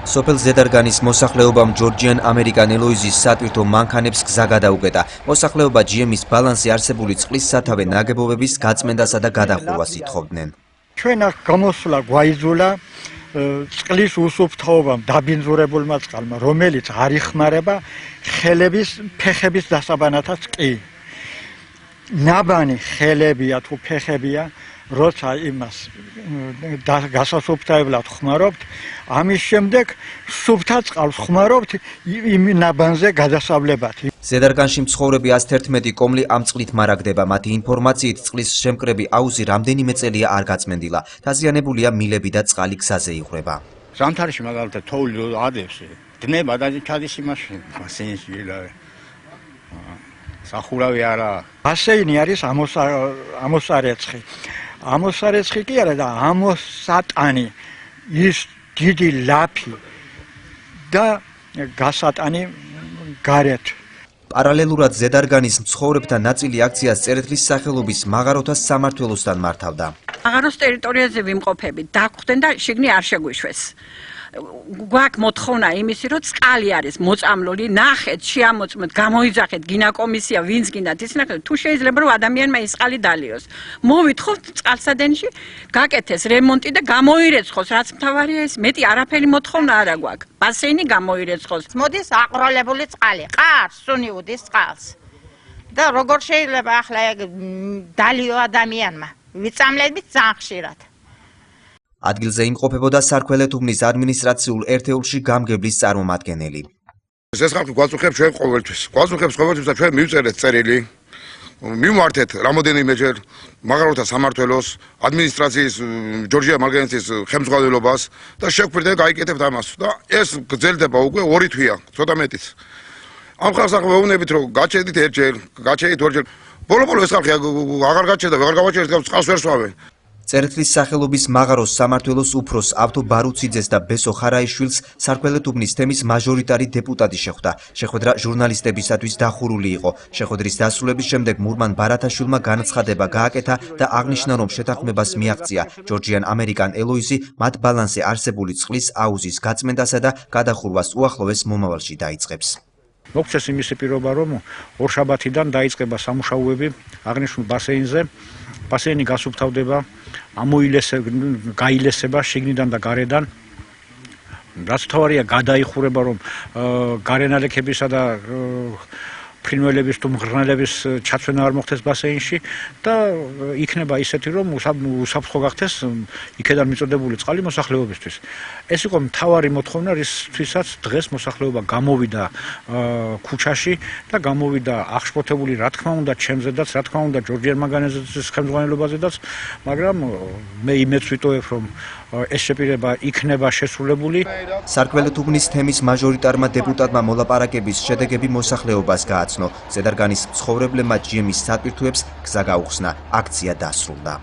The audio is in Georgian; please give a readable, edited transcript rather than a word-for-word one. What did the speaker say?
სოფელ ზედარგანის მოსახლეობამ ჯორჯიან ამერიკან ელოიზის სატვირთო მანქანებს გზა გადაუკეტა. მოსახლეობა GM-ის ბალანსზე არსებული წყლის სათავე ნაგებობების გაწმენდასა და გადახურვას ითხოვდნენ. ჩვენ აქ გამოსვლა გვაიძულა წყლის უსუფთავობამ დაბინძურებულმა წყალმა, რომელიც არ იხმარება ხელების, ფეხების დასაბანათაც კი. ნაბანი ხელებია თუ ფეხებია, როცა იმას გასასუფთავებლად ხმარობთ, ამის შემდეგ სუფთა წყალს ხმარობთ იმ ნაბანზე გადასავლებად. ზედარგანში მცხოვრები 111 კომლი ამ წყლით მარაგდება. მათი ინფორმაციით წყლის შემკრები აუზი რამდენიმე წელია არ გაწმენდილა. დაზიანებულია მილები და წყალი გზაზე იღვრება. ზამთარში მაგალითად თოვლი ადევს, დნება და ჩადის იმაში, ბასეინში ილავე. სახურავი არა. ბასეინი არის ამოსარეცხი. ამოსარეცხი კი არა და ამოსატანი, ის დიდი ლაფი და გასატანი გარეთ. პარალელურად ზედარგანის მცხოვრებთა ნაწილი აქციას წერეთლის სახელობის მაღაროთა სამმართველოსთან მართავდა. მაღაროს ტერიტორიაზე ვიმყოფებით, დაგვხდნენ და შიგნით არ შეგვიშვეს. გვაქვს მოთხოვნა იმისი, რომ წყალი არის მოწამლული, ნახეთ, შეამოწმოთ, გამოიძახეთ, გინა კომისია, ვინც გინდათ, ის ნახეთ, თუ შეიძლება რომ ადამიანმა ის წყალი დალიოს. მოვითხოვთ წყალსადენში, გაკეთეს რემონტი და გამოირეცხოს, რაც მთავარია ის, მეტი არაფერი მოთხოვნა არა გვაქვს. ბასეინი გამოირეცხოს. მოდის აყროლებული წყალი, ყარს, სუნი უდის წყალს. და როგორ შეიძლება ახლა დალიო ადამიანმა, ვიწამლებით ძალიან ხშირად. ადგილზე იმყოფებოდა სარქველეთუბნის ადმინისტრაციულ ერთეულში გამგებლის წარმომადგენელი. ეს ხალხი გვაწუხებს ჩვენ ყოველთვის. გვაწუხებს ყოველთვის და ჩვენ მივწერეთ წერილი. მივმართეთ რამოდენიმეჯერ მაღაროთა სამმართველოს, ადმინისტრაციის ჯორჯია მარგენცის ხელმძღვანელობას და შევხვდით და გაიკეთებთ ამას. და ეს გრძელდება უკვე 2 თვეა, ცოტა მეტიც. ამ ხალხს ახლა ვეუბნებით რომ გაჩერდით ერთჯერ, გაჩერდით ორჯერ. ბოლო-ბოლო ეს ხალხი აღარ გაჩერდა, აღარ გავაჩერდით, წყალს ვერ სვავენ. წერეთლის სახელობის მაღაროს სამმართველოს უფროს ავთო ბარუციძეს და ბესო ხარაიშვილს სარქველეთუბნის თემის მაჟორიტარი დეპუტატი შეხვდა. შეხვედრა ჟურნალისტებისათვის დახურული იყო. შეხვედრის დასრულების შემდეგ მურმან ბარათაშვილმა განაცხადება გააკეთა და აღნიშნა, რომ შეთანხმებას მიაღწია ჯორჯიან ამერიკან ელოიზი მათ ბალანსზე არსებული წყლის აუზის გაწმენდასა და გადახურვას უახლოეს მომავალში დაიწყებს. მოგწეს იმისი პირობა, რომ ორშაბათიდან დაიწყება სამუშაოები აღნიშნულ ბასეინზე. ბასეინი გასუფთავდება, გაილესება შიგნიდან და გარედან. რაც თავარია გადაიხურება, რომ გარენალექებისა და ფრინველების თუ მღრღნელების ჩაცვენა არ მოხდეს ბასეინში და იქნება ისეთი, რომ უსაფრთხო გახდეს იქედან მიწოდებული წყალი მოსახლეობისთვის. ეს იყო მთავარი მოთხოვნა, რისთვისაც დღეს მოსახლეობა გამოვიდა ქუჩაში და გამოვიდა აღშფოთებული, რა თქმა უნდა, ჩემზედაც, რა თქმა უნდა, ჯორჯიან მაგანეზის ხელმძღვანელობაზედაც, მაგრამ მე იმედს ვიტოვებ, რომ ეს შეპირება იქნება შესრულებული. სარქველეთუბნის თემის მაჟორიტარმა დეპუტატმა მოლაპარაკების შედეგები მოსახლეობას გააცნო. ზედარგანის მცხოვრებლებმა GM-ის სატვირთოებს გზა გაუხსნა. აქცია დასრულდა.